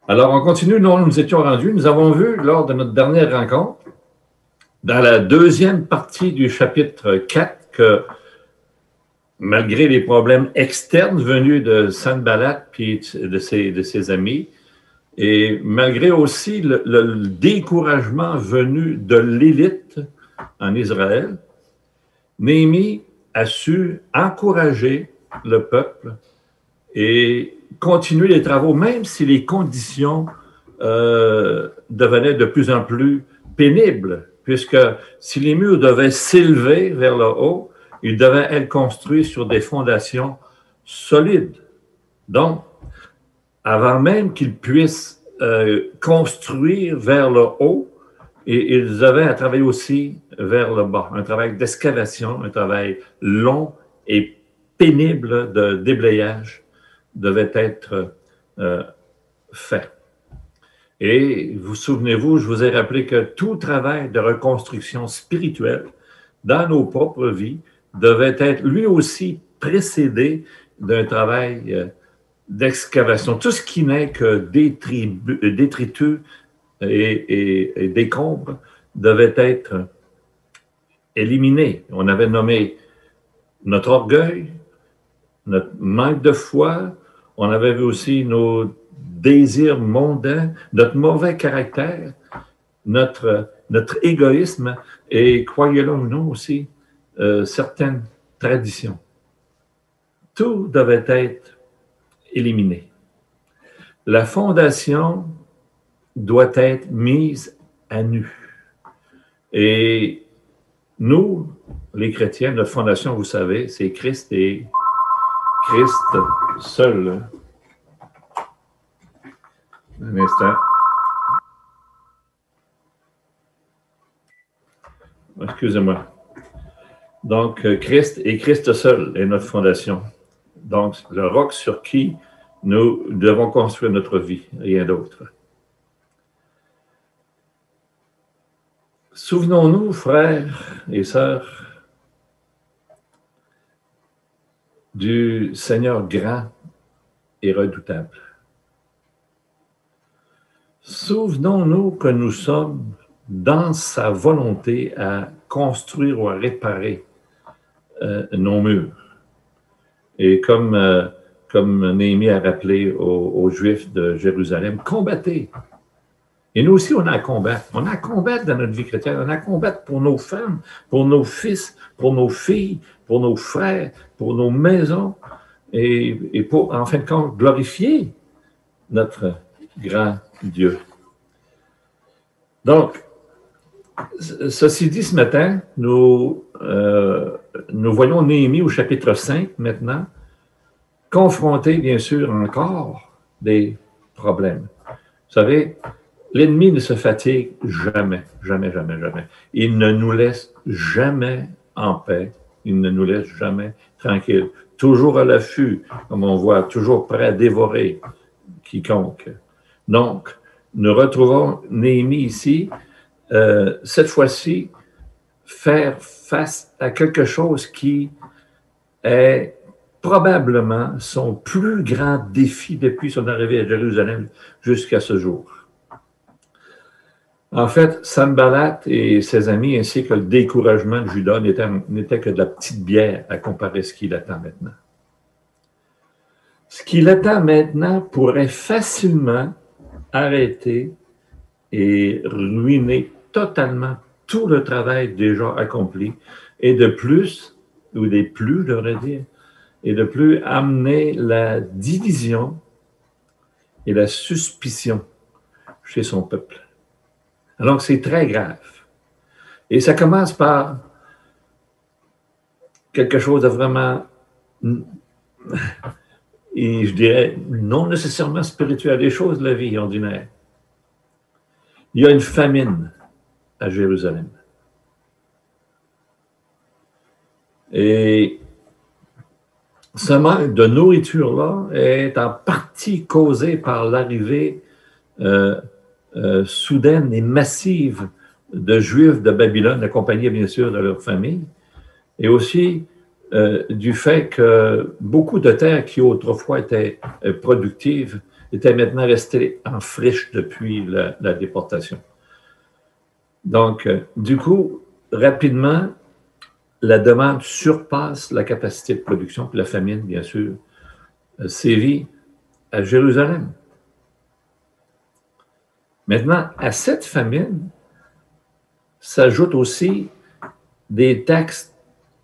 Alors, on continue, nous étions rendus. Nous avons vu lors de notre dernière rencontre, dans la deuxième partie du chapitre 4, que malgré les problèmes externes venus de Sanballat puis de ses amis, et malgré aussi le découragement venu de l'élite en Israël, Néhémie a su encourager le peuple et continuer les travaux, même si les conditions devenaient de plus en plus pénibles, puisque si les murs devaient s'élever vers le haut, ils devaient être construits sur des fondations solides. Donc, avant même qu'ils puissent construire vers le haut, et ils avaient à travailler aussi vers le bas, un travail d'excavation, un travail long et pénible de déblayage devait être fait. Et vous souvenez-vous, je vous ai rappelé que tout travail de reconstruction spirituelle dans nos propres vies devait être lui aussi précédé d'un travail d'excavation. Tout ce qui n'est que détritus et décombres devait être éliminé. On avait nommé notre orgueil, notre manque de foi, on avait vu aussi nos désirs mondains, notre mauvais caractère, notre égoïsme et, croyez-le ou non aussi, certaines traditions. Tout devait être éliminé. La fondation doit être mise à nu. Et nous, les chrétiens, notre fondation, vous savez, c'est Christ et Christ seul. Un instant. Excusez-moi. Donc, Christ et Christ seul est notre fondation. Donc, le roc sur qui nous devons construire notre vie, rien d'autre. Souvenons-nous, frères et sœurs, du Seigneur grand et redoutable. Souvenons-nous que nous sommes dans sa volonté à construire ou à réparer nos murs. Et comme Néhémie a rappelé aux Juifs de Jérusalem, combattez. Et nous aussi, on a à combattre. On a à combattre dans notre vie chrétienne. On a à combattre pour nos femmes, pour nos fils, pour nos filles, pour nos frères, pour nos maisons, et pour, en fin de compte, glorifier notre grand Dieu. Donc, ceci dit, ce matin, nous voyons Néhémie au chapitre 5 maintenant, confronté, bien sûr, encore des problèmes. Vous savez, l'ennemi ne se fatigue jamais, jamais, jamais, jamais. Il ne nous laisse jamais en paix. Il ne nous laisse jamais tranquille. Toujours à l'affût, comme on voit, toujours prêt à dévorer quiconque. Donc, nous retrouvons Néhémie ici, cette fois-ci, faire face à quelque chose qui est probablement son plus grand défi depuis son arrivée à Jérusalem jusqu'à ce jour. En fait, Sanballat et ses amis, ainsi que le découragement de Juda, n'était que de la petite bière à comparer à ce qu'il attend maintenant. Ce qu'il attend maintenant pourrait facilement arrêter et ruiner totalement tout le travail déjà accompli, et de plus, ou des plus, je devrais dire, et de plus amener la division et la suspicion chez son peuple. Alors c'est très grave. Et ça commence par quelque chose de vraiment, et je dirais, non nécessairement spirituel, des choses de la vie ordinaire. Il y a une famine à Jérusalem. Et ce manque de nourriture-là est en partie causé par l'arrivée soudaine et massive de Juifs de Babylone, accompagnés bien sûr de leur famille, et aussi du fait que beaucoup de terres qui autrefois étaient productives était maintenant resté en friche depuis la déportation. Donc, du coup, rapidement, la demande surpasse la capacité de production, puis la famine, bien sûr, sévit à Jérusalem. Maintenant, à cette famine s'ajoutent aussi des taxes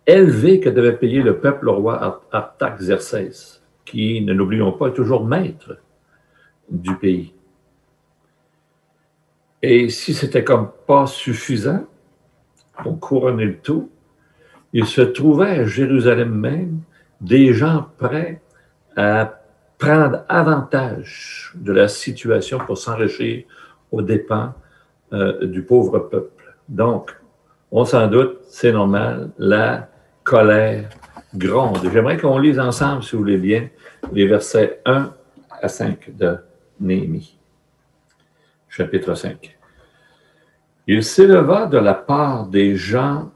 élevées que devait payer le peuple au roi Artaxerxès, qui, ne l'oublions pas, est toujours maître du pays. Et si c'était comme pas suffisant pour couronner le tout, il se trouvait à Jérusalem même des gens prêts à prendre avantage de la situation pour s'enrichir aux dépens du pauvre peuple. Donc, on s'en doute, c'est normal, la colère gronde. J'aimerais qu'on lise ensemble, si vous voulez bien, les versets 1 à 5 de Néhémie, chapitre 5. Il s'éleva de la part des gens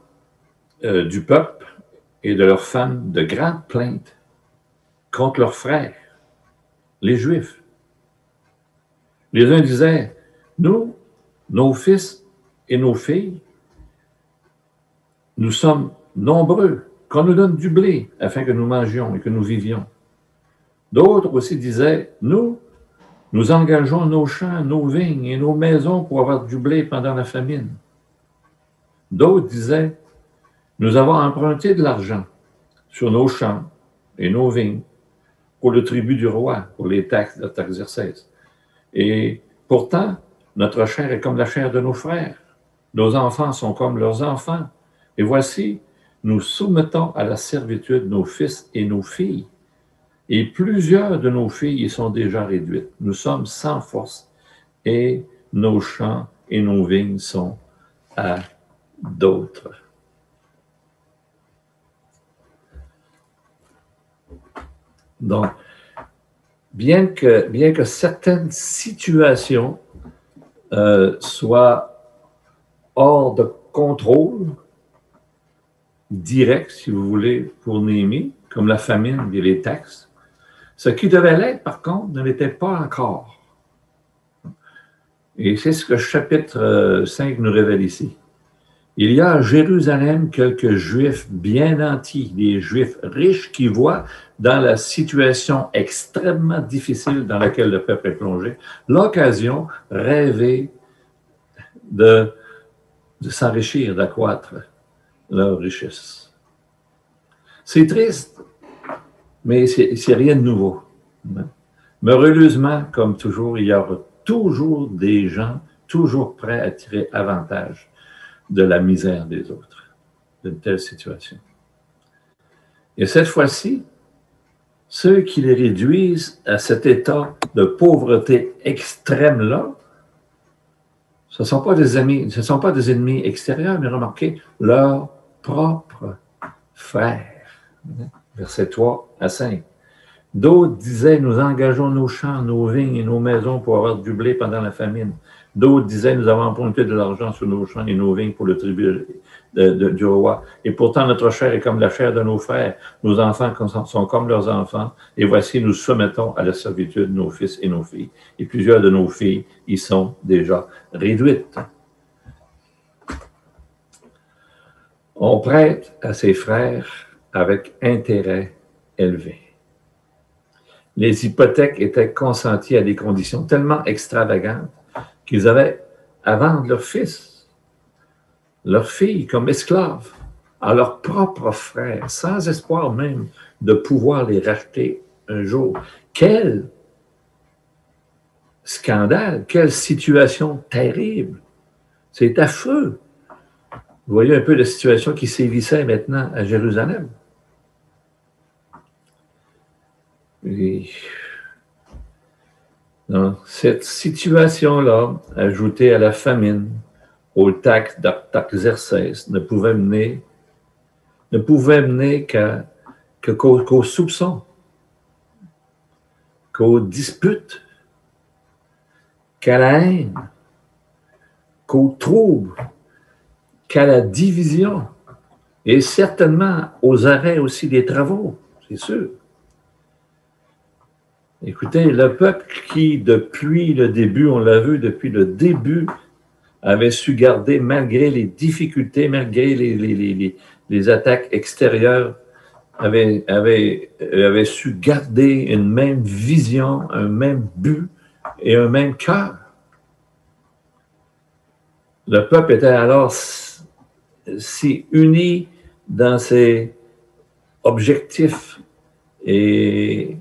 du peuple et de leurs femmes de grandes plaintes contre leurs frères, les Juifs. Les uns disaient, nous, nos fils et nos filles, nous sommes nombreux, qu'on nous donne du blé afin que nous mangions et que nous vivions. D'autres aussi disaient, nous engageons nos champs, nos vignes et nos maisons pour avoir du blé pendant la famine. D'autres disaient, nous avons emprunté de l'argent sur nos champs et nos vignes pour le tribut du roi, pour les taxes d'Artaxerxès. Et pourtant, notre chair est comme la chair de nos frères. Nos enfants sont comme leurs enfants. Et voici, nous soumettons à la servitude nos fils et nos filles. Et plusieurs de nos filles y sont déjà réduites. Nous sommes sans force et nos champs et nos vignes sont à d'autres. Donc, bien que certaines situations soient hors de contrôle direct, si vous voulez, pour Néhémie, comme la famine et les taxes, ce qui devait l'être, par contre, ne l'était pas encore. Et c'est ce que le chapitre 5 nous révèle ici. Il y a à Jérusalem quelques Juifs bien nantis, des Juifs riches qui voient dans la situation extrêmement difficile dans laquelle le peuple est plongé, l'occasion rêvée de s'enrichir, d'accroître leur richesse. C'est triste, mais c'est rien de nouveau. Malheureusement, comme toujours, il y aura toujours des gens toujours prêts à tirer avantage de la misère des autres, d'une telle situation. Et cette fois-ci, ceux qui les réduisent à cet état de pauvreté extrême-là, ce ne sont pas des amis, ce ne sont pas des ennemis extérieurs, mais remarquez, leurs propres frères. Versets 3 à 5. D'autres disaient, nous engageons nos champs, nos vignes et nos maisons pour avoir du blé pendant la famine. D'autres disaient, nous avons emprunté de l'argent sur nos champs et nos vignes pour le tribut du roi. Et pourtant, notre chair est comme la chair de nos frères. Nos enfants sont comme leurs enfants. Et voici, nous soumettons à la servitude nos fils et nos filles. Et plusieurs de nos filles y sont déjà réduites. On prête à ses frères avec intérêt élevé. Les hypothèques étaient consenties à des conditions tellement extravagantes qu'ils avaient à vendre leurs fils, leurs filles comme esclaves à leurs propres frères, sans espoir même de pouvoir les racheter un jour. Quel scandale, quelle situation terrible. C'est affreux. Vous voyez un peu la situation qui sévissait maintenant à Jérusalem. Et donc, cette situation-là, ajoutée à la famine, aux taxes d'Artaxerxès, ne pouvait mener qu'aux soupçons, qu'aux disputes, qu'à la haine, qu'aux troubles, qu'à la division, et certainement aux arrêts aussi des travaux, c'est sûr. Écoutez, le peuple qui, depuis le début, on l'a vu, depuis le début, avait su garder, malgré les difficultés, malgré les attaques extérieures, avait su garder une même vision, un même but et un même cœur. Le peuple était alors si uni dans ses objectifs et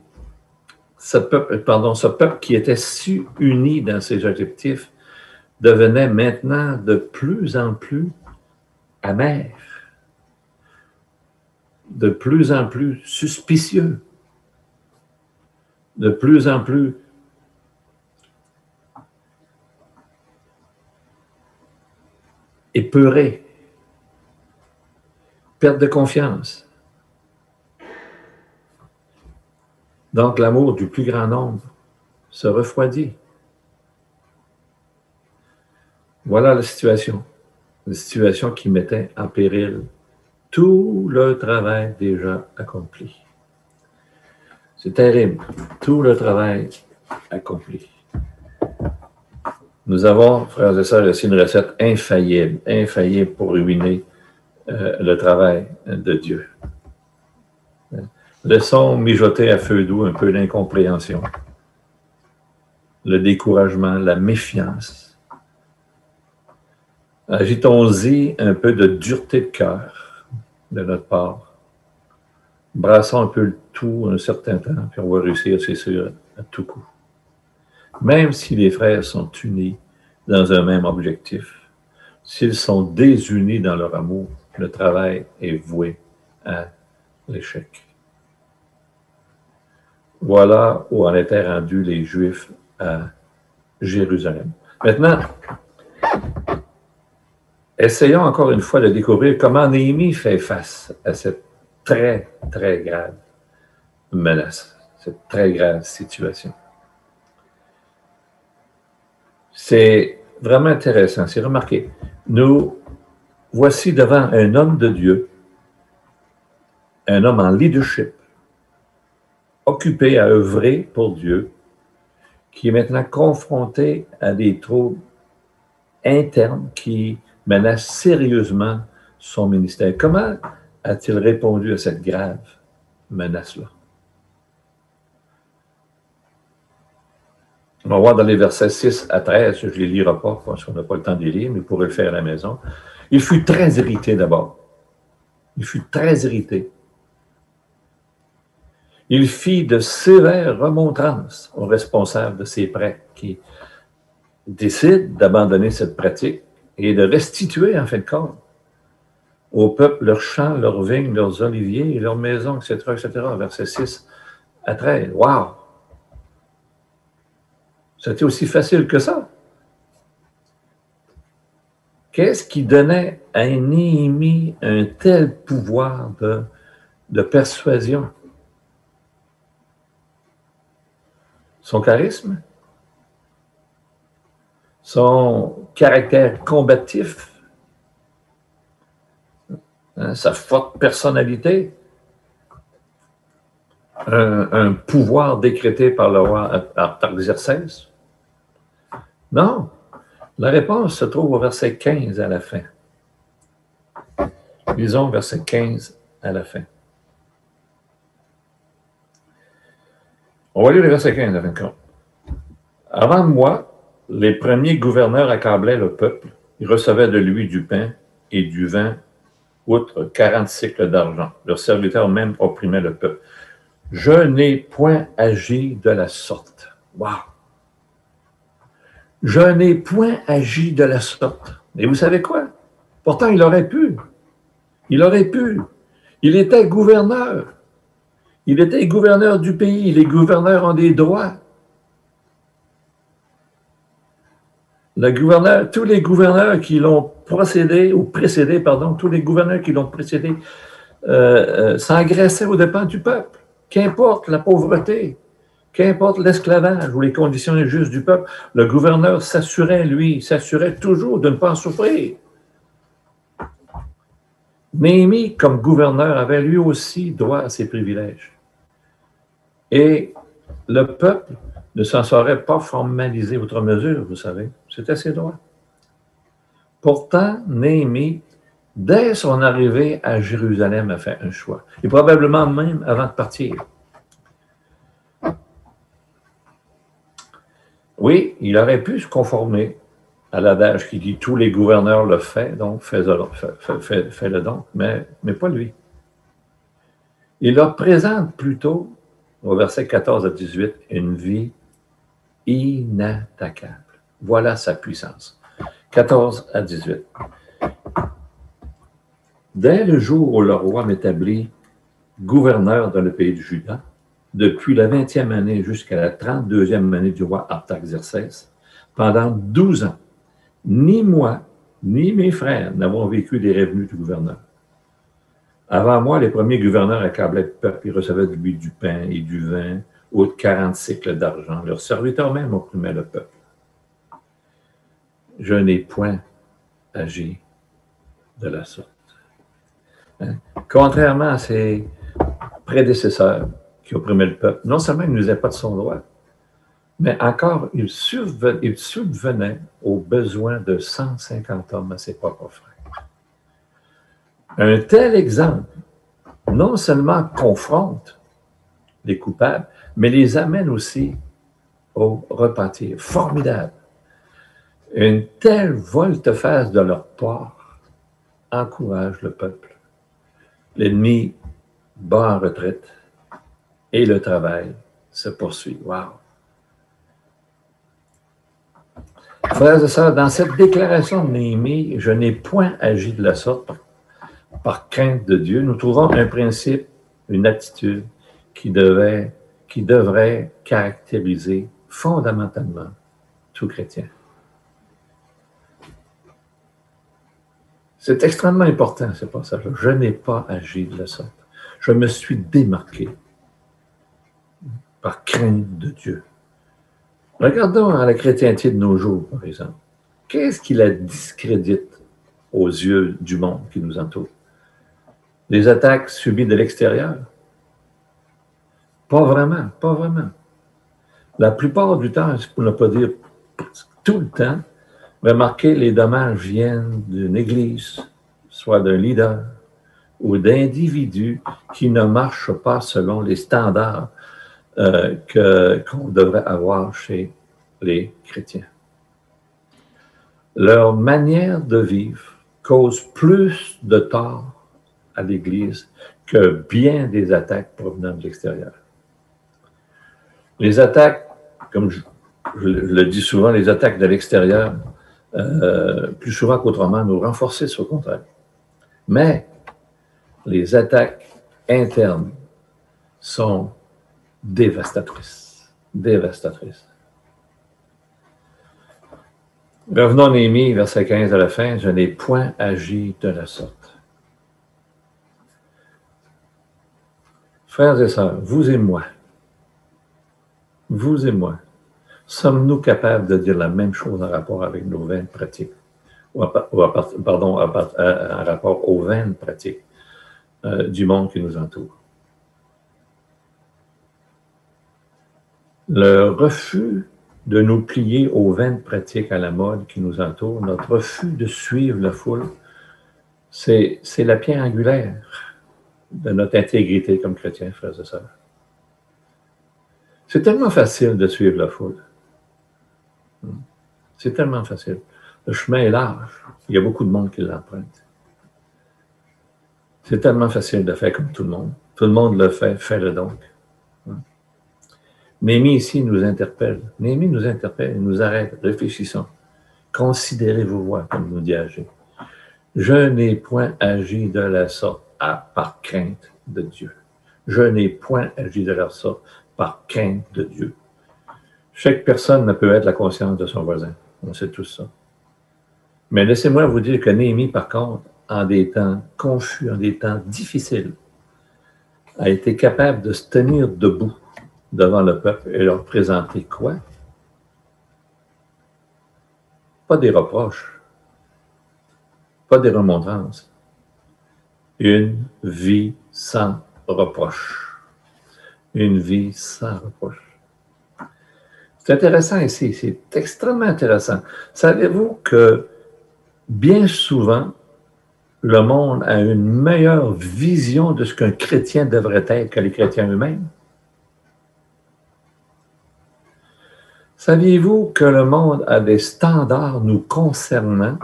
ce peuple qui était si uni dans ses objectifs devenait maintenant de plus en plus amer, de plus en plus suspicieux, de plus en plus épeuré, perte de confiance. Donc l'amour du plus grand nombre se refroidit. Voilà la situation qui mettait en péril tout le travail déjà accompli. C'est terrible, tout le travail accompli. Nous avons, frères et sœurs, ici une recette infaillible pour ruiner le travail de Dieu. Laissons mijoter à feu doux un peu l'incompréhension, le découragement, la méfiance. Agitons-y un peu de dureté de cœur de notre part. Brassons un peu le tout un certain temps, puis on va réussir, c'est sûr, à tout coup. Même si les frères sont unis dans un même objectif, s'ils sont désunis dans leur amour, le travail est voué à l'échec. Voilà où en étaient rendus les Juifs à Jérusalem. Maintenant, essayons encore une fois de découvrir comment Néhémie fait face à cette très, très grave menace, cette très grave situation. C'est vraiment intéressant, c'est remarqué. Nous voici devant un homme de Dieu, un homme en leadership, occupé à œuvrer pour Dieu, qui est maintenant confronté à des troubles internes qui menacent sérieusement son ministère. Comment a-t-il répondu à cette grave menace-là? On va voir dans les versets 6 à 13, je ne les lirai pas parce qu'on n'a pas le temps de les lire, mais vous pourrez le faire à la maison. Il fut très irrité d'abord. Il fut très irrité. Il fit de sévères remontrances aux responsables de ces prêtres qui décident d'abandonner cette pratique et de restituer, en fin de compte, au peuple leurs champs, leurs vignes, leurs oliviers, leurs maisons, etc., etc., versets 6 à 13. Wow! C'était aussi facile que ça. Qu'est-ce qui donnait à Néhémie un tel pouvoir de persuasion? Son charisme? Son caractère combatif? Sa forte personnalité? Un pouvoir décrété par le roi Artaxerxès? Non. La réponse se trouve au verset 15 à la fin. Lisons verset 15 à la fin. On va lire le verset 15 à la fin. Avant moi, les premiers gouverneurs accablaient le peuple. Ils recevaient de lui du pain et du vin, outre 40 cycles d'argent. Leurs serviteurs même opprimaient le peuple. Je n'ai point agi de la sorte. Wow! Je n'ai point agi de la sorte. Et vous savez quoi? Pourtant, il aurait pu. Il aurait pu. Il était gouverneur. Il était gouverneur du pays. Les gouverneurs ont des droits. Tous les gouverneurs qui l'ont tous les gouverneurs qui l'ont précédé s'engraissaient aux dépens du peuple. Qu'importe la pauvreté, qu'importe l'esclavage ou les conditions injustes du peuple, le gouverneur s'assurait toujours de ne pas en souffrir. Néhémie, comme gouverneur, avait lui aussi droit à ses privilèges. Et le peuple ne s'en serait pas formalisé outre mesure, vous savez. C'était ses droits. Pourtant, Néhémie, dès son arrivée à Jérusalem, a fait un choix. Et probablement même avant de partir. Oui, il aurait pu se conformer à l'adage qui dit « tous les gouverneurs le font, donc fais-le donc », mais pas lui. Il leur présente plutôt, au verset 14 à 18, une vie inattaquable. Voilà sa puissance. 14 à 18. Dès le jour où le roi m'établit gouverneur dans le pays de Juda, depuis la 20e année jusqu'à la 32e année du roi Artaxerxès, pendant 12 ans, ni moi, ni mes frères n'avons vécu des revenus du gouverneur. Avant moi, les premiers gouverneurs accablaient le peuple, ils recevaient de lui du pain et du vin, ou de 40 cycles d'argent. Leurs serviteurs même opprimaient le peuple. Je n'ai point agi de la sorte. Hein? Contrairement à ses prédécesseurs qui opprimaient le peuple, non seulement il ne n'usait pas de son droit, mais encore, il subvenait aux besoins de 150 hommes à ses propres frères. Un tel exemple, non seulement confronte les coupables, mais les amène aussi au repentir. Formidable. Une telle volte-face de leur part encourage le peuple. L'ennemi bat en retraite et le travail se poursuit. Wow! Frères et sœurs, dans cette déclaration de Néhémie, je n'ai point agi de la sorte par crainte de Dieu. Nous trouvons un principe, une attitude qui devrait caractériser fondamentalement tout chrétien. C'est extrêmement important, ce passage-là. Je n'ai pas agi de la sorte. Je me suis démarqué par crainte de Dieu. Regardons à la chrétienté de nos jours, par exemple. Qu'est-ce qui la discrédite aux yeux du monde qui nous entoure? Les attaques subies de l'extérieur? Pas vraiment, pas vraiment. La plupart du temps, pour ne pas dire tout le temps, remarquez, les dommages viennent d'une église, soit d'un leader, ou d'individus qui ne marchent pas selon les standards qu'on devrait avoir chez les chrétiens. Leur manière de vivre cause plus de tort à l'Église que bien des attaques provenant de l'extérieur. Les attaques, comme je le dis souvent, les attaques de l'extérieur, plus souvent qu'autrement, nous renforcent au contraire. Mais les attaques internes sont dévastatrices. Dévastatrices. Revenons à Néhémie, verset 15 à la fin, « Je n'ai point agi de la sorte. » Frères et sœurs, vous et moi, sommes-nous capables de dire la même chose en rapport avec nos vaines pratiques? En rapport aux vaines pratiques du monde qui nous entoure? Le refus de nous plier aux vaines pratiques à la mode qui nous entoure, notre refus de suivre la foule, c'est la pierre angulaire de notre intégrité comme chrétiens, frères et sœurs. C'est tellement facile de suivre la foule. C'est tellement facile. Le chemin est large. Il y a beaucoup de monde qui l'emprunte. C'est tellement facile de faire comme tout le monde. Tout le monde le fait, fais-le donc. Néhémie ici nous interpelle. Néhémie nous interpelle, il nous arrête, réfléchissons. Considérez vos voies, comme nous dit Agé. Je n'ai point agi de la sorte par crainte de Dieu. Je n'ai point agi de la sorte par crainte de Dieu. Chaque personne ne peut être la conscience de son voisin. On sait tous ça. Mais laissez-moi vous dire que Néhémie, par contre, en des temps confus, en des temps difficiles, a été capable de se tenir debout devant le peuple et leur présenter quoi? Pas des reproches, pas des remontrances. Une vie sans reproche. Une vie sans reproche. C'est intéressant ici, c'est extrêmement intéressant. Savez-vous que bien souvent, le monde a une meilleure vision de ce qu'un chrétien devrait être que les chrétiens eux-mêmes? Saviez-vous que le monde a des standards nous concernant,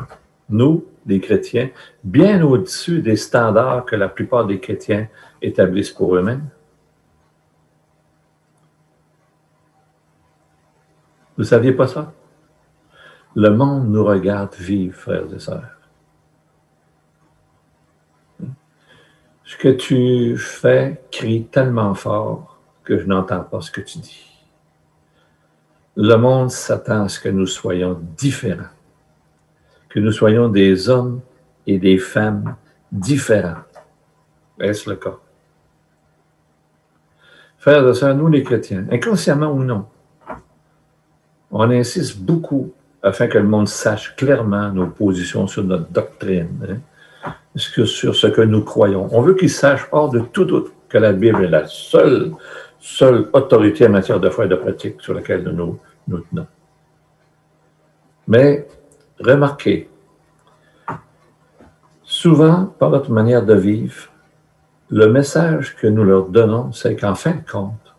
nous, les chrétiens, bien au-dessus des standards que la plupart des chrétiens établissent pour eux-mêmes? Vous ne saviez pas ça? Le monde nous regarde vivre, frères et sœurs. Ce que tu fais crie tellement fort que je n'entends pas ce que tu dis. Le monde s'attend à ce que nous soyons différents, que nous soyons des hommes et des femmes différents. Est-ce le cas? Frères et sœurs, nous les chrétiens, inconsciemment ou non, on insiste beaucoup afin que le monde sache clairement nos positions sur notre doctrine, sur ce que nous croyons. On veut qu'ils sachent hors de tout doute que la Bible est la seule autorité en matière de foi et de pratique sur laquelle nous tenons. Mais remarquez, souvent, par notre manière de vivre, le message que nous leur donnons, c'est qu'en fin de compte,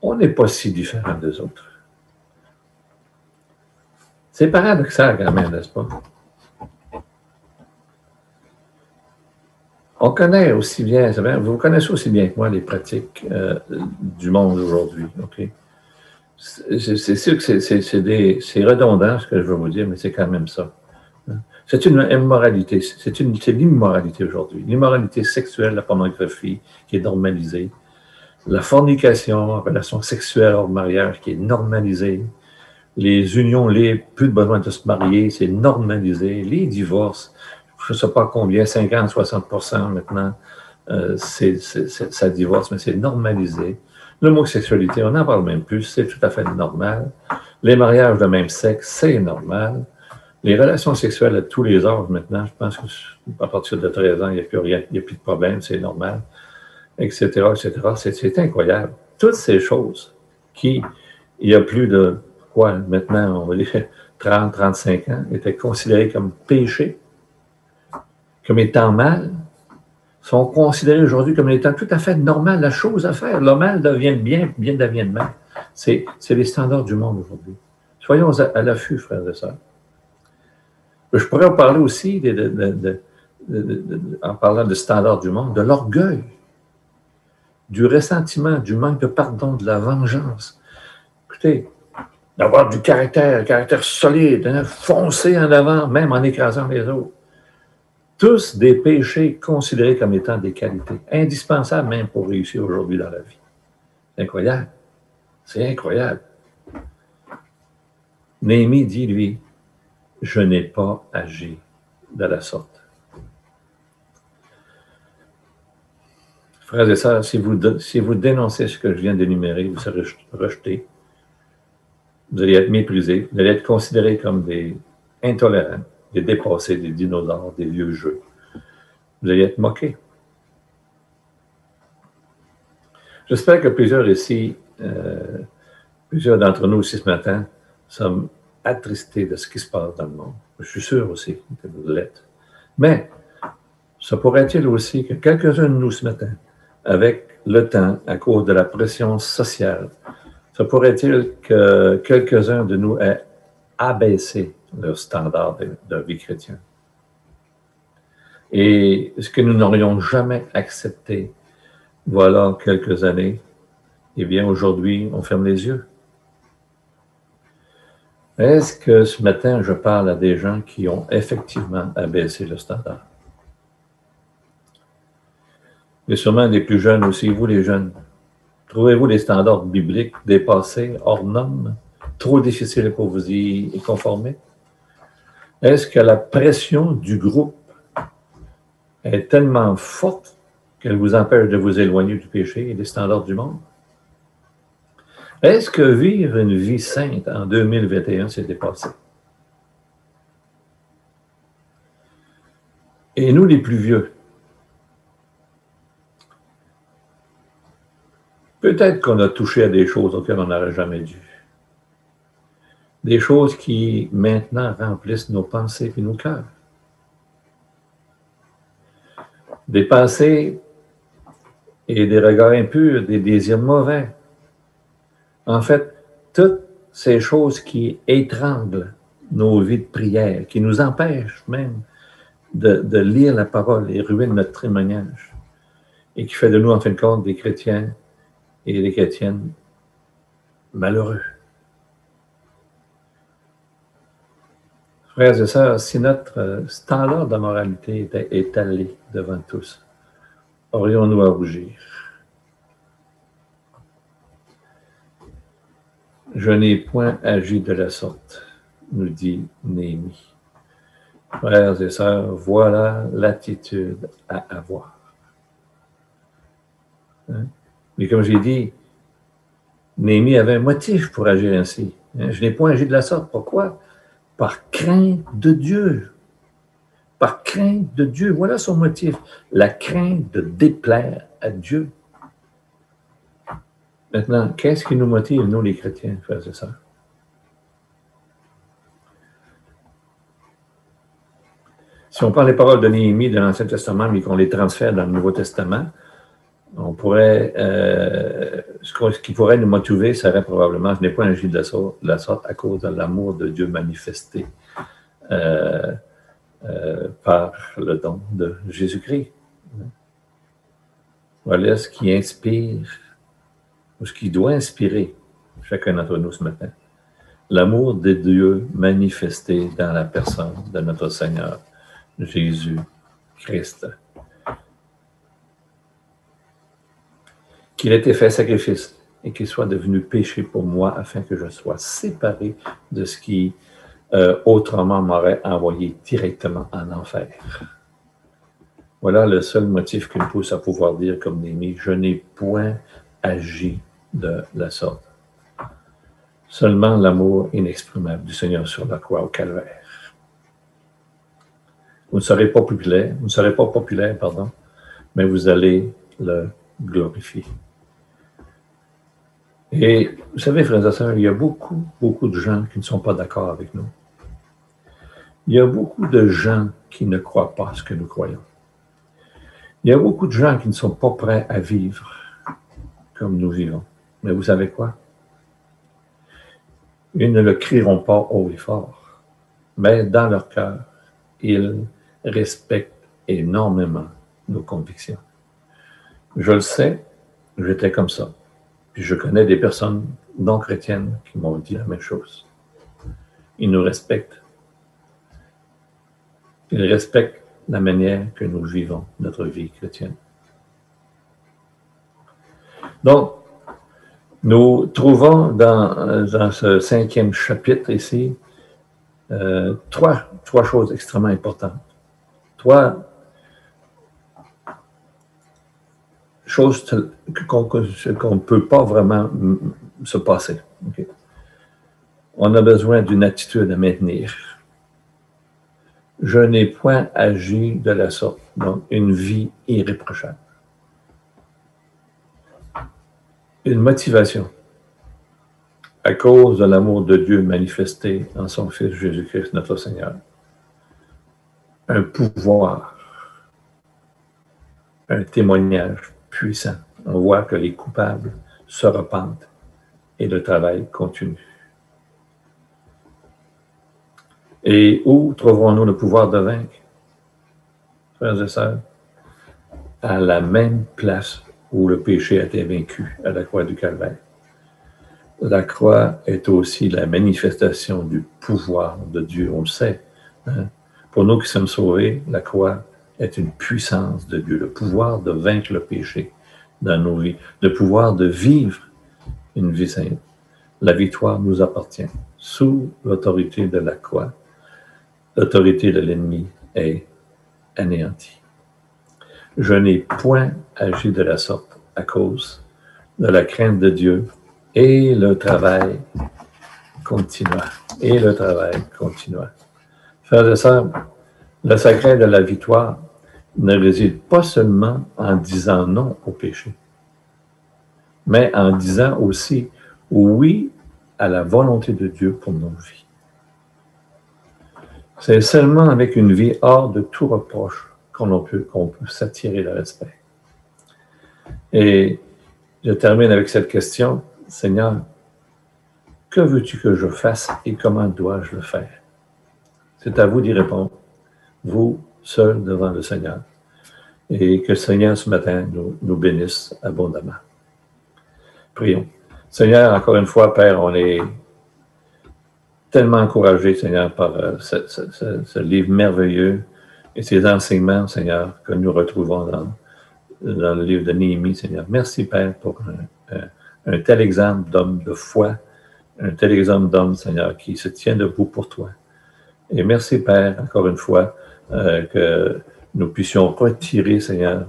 on n'est pas si différent des autres. C'est paradoxal quand même, n'est-ce pas? On connaît aussi bien, vous connaissez aussi bien que moi les pratiques du monde aujourd'hui, OK? C'est sûr que c'est redondant ce que je veux vous dire, mais c'est quand même ça. C'est une immoralité, c'est l'immoralité aujourd'hui. L'immoralité sexuelle, la pornographie qui est normalisée. La fornication, la relation sexuelle hors mariage qui est normalisée. Les unions libres, plus de besoin de se marier, c'est normalisé. Les divorces, je ne sais pas combien, 50-60% maintenant, ça divorce, mais c'est normalisé. L'homosexualité, on n'en parle même plus, c'est tout à fait normal. Les mariages de même sexe, c'est normal. Les relations sexuelles à tous les âges maintenant, je pense qu'à partir de 13 ans, il n'y a plus rien, il n'y a plus de problème, c'est normal, etc., etc. C'est incroyable. Toutes ces choses qui, il y a plus de, quoi, maintenant, on va dire 30, 35 ans, étaient considérées comme péchés, comme étant mal, sont considérées aujourd'hui comme étant tout à fait normal, la chose à faire. Le mal devient bien, bien devient le mal. C'est les standards du monde aujourd'hui. Soyons à l'affût, frères et sœurs. Je pourrais vous parler aussi, en parlant de standards du monde, de l'orgueil, du ressentiment, du manque de pardon, de la vengeance. Écoutez, d'avoir du caractère solide, hein, foncer en avant, même en écrasant les autres. Tous des péchés considérés comme étant des qualités, indispensables même pour réussir aujourd'hui dans la vie. C'est incroyable. C'est incroyable. Néhémie dit, lui, je n'ai pas agi de la sorte. Frères et sœurs, si vous dénoncez ce que je viens d'énumérer, vous serez rejetés. Vous allez être méprisés, vous allez être considérés comme des intolérants, des dépassés, des dinosaures, des vieux jeux. Vous allez être moqués. J'espère que plusieurs ici, plusieurs d'entre nous aussi ce matin, sommes attristés de ce qui se passe dans le monde. Je suis sûr aussi que vous l'êtes. Mais, ça pourrait-il aussi que quelques-uns de nous ce matin, avec le temps, à cause de la pression sociale, ça pourrait-il que quelques-uns de nous aient abaissé leur standard de vie chrétienne? Et ce que nous n'aurions jamais accepté, voilà quelques années, eh bien aujourd'hui, on ferme les yeux. Est-ce que ce matin, je parle à des gens qui ont effectivement abaissé le standard? Mais sûrement des plus jeunes aussi, vous les jeunes. Trouvez-vous les standards bibliques dépassés, hors normes, trop difficiles pour vous y conformer? Est-ce que la pression du groupe est tellement forte qu'elle vous empêche de vous éloigner du péché et des standards du monde? Est-ce que vivre une vie sainte en 2021 s'est dépassé? Et nous, les plus vieux, peut-être qu'on a touché à des choses auxquelles on n'aurait jamais dû. des choses qui maintenant remplissent nos pensées et nos cœurs. Des pensées et des regards impurs, des désirs mauvais. En fait, toutes ces choses qui étranglent nos vies de prière, qui nous empêchent même de lire la parole et ruinent notre témoignage, et qui fait de nous, en fin de compte, des chrétiens et des chrétiennes malheureux. Frères et sœurs, si notre standard de moralité était étalé devant tous, aurions-nous à rougir? Je n'ai point agi de la sorte, nous dit Néhémie. Frères et sœurs, voilà l'attitude à avoir. Hein? Mais comme j'ai dit, Néhémie avait un motif pour agir ainsi. Hein? Je n'ai point agi de la sorte. Pourquoi? Par crainte de Dieu. Par crainte de Dieu. Voilà son motif. La crainte de déplaire à Dieu. Maintenant, qu'est-ce qui nous motive, nous les chrétiens, frères et sœurs? Si on prend les paroles de Néhémie de l'Ancien Testament, mais qu'on les transfère dans le Nouveau Testament, on pourrait, ce qui pourrait nous motiver serait probablement, je n'ai pas agi de la sorte à cause de l'amour de Dieu manifesté par le don de Jésus-Christ. Voilà ce qui inspire, ou ce qui doit inspirer chacun d'entre nous ce matin. L'amour de Dieu manifesté dans la personne de notre Seigneur Jésus-Christ. Qu'il ait été fait sacrifice et qu'il soit devenu péché pour moi afin que je sois séparé de ce qui autrement m'aurait envoyé directement en enfer. Voilà le seul motif qui me pousse à pouvoir dire comme Néhémie, je n'ai point agi de la sorte. Seulement l'amour inexprimable du Seigneur sur la croix au calvaire. Vous ne serez pas populaire, mais vous allez le glorifier. Et vous savez, frères et sœurs, il y a beaucoup de gens qui ne sont pas d'accord avec nous. Il y a beaucoup de gens qui ne croient pas ce que nous croyons. Il y a beaucoup de gens qui ne sont pas prêts à vivre comme nous vivons. Mais vous savez quoi? Ils ne le crieront pas haut et fort, mais dans leur cœur, ils respectent énormément nos convictions. Je le sais, j'étais comme ça. Puis je connais des personnes non chrétiennes qui m'ont dit la même chose. Ils nous respectent. Ils respectent la manière que nous vivons notre vie chrétienne. Donc, nous trouvons dans ce 5e chapitre ici trois choses extrêmement importantes. 3 choses qu'on ne peut pas vraiment se passer. Okay? On a besoin d'une attitude à maintenir. Je n'ai point agi de la sorte. Donc, une vie irréprochable. Une motivation à cause de l'amour de Dieu manifesté en son Fils Jésus-Christ, notre Seigneur. Un pouvoir, un témoignage puissant. On voit que les coupables se repentent et le travail continue. Et où trouverons-nous le pouvoir de vaincre, frères et sœurs? À la même place où le péché a été vaincu, à la croix du Calvaire. La croix est aussi la manifestation du pouvoir de Dieu, on le sait. Hein? Pour nous qui sommes sauvés, la croix est une puissance de Dieu, le pouvoir de vaincre le péché dans nos vies, le pouvoir de vivre une vie sainte. La victoire nous appartient. Sous l'autorité de la croix, l'autorité de l'ennemi est anéantie. Je n'ai point agi de la sorte à cause de la crainte de Dieu et le travail continua. Et le travail continua. Frères et sœurs, le secret de la victoire ne réside pas seulement en disant non au péché, mais en disant aussi oui à la volonté de Dieu pour nos vies. C'est seulement avec une vie hors de tout reproche qu'on peut s'attirer le respect. Et je termine avec cette question. Seigneur, que veux-tu que je fasse et comment dois-je le faire? C'est à vous d'y répondre, vous seul devant le Seigneur. Et que le Seigneur ce matin nous bénisse abondamment. Prions. Seigneur, encore une fois, Père, on est tellement encouragés, Seigneur, par ce livre merveilleux et ces enseignements, Seigneur, que nous retrouvons dans le livre de Néhémie, Seigneur. Merci, Père, pour un tel exemple d'homme de foi, un tel exemple d'homme, Seigneur, qui se tient debout pour toi. Et merci, Père, encore une fois, que nous puissions retirer, Seigneur,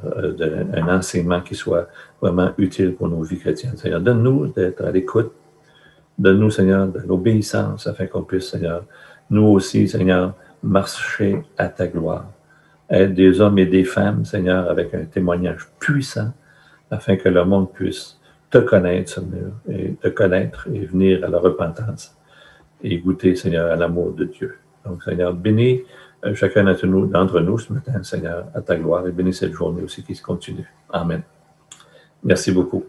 un enseignement qui soit vraiment utile pour nos vies chrétiennes. Seigneur, donne-nous d'être à l'écoute. Donne-nous, Seigneur, de l'obéissance afin qu'on puisse, Seigneur, nous aussi, Seigneur, marcher à ta gloire. Être des hommes et des femmes, Seigneur, avec un témoignage puissant afin que le monde puisse te connaître, Seigneur, et te connaître et venir à la repentance et goûter, Seigneur, à l'amour de Dieu. Donc, Seigneur, bénis chacun d'entre nous ce matin, Seigneur, à ta gloire et bénis cette journée aussi qui se continue. Amen. Merci beaucoup.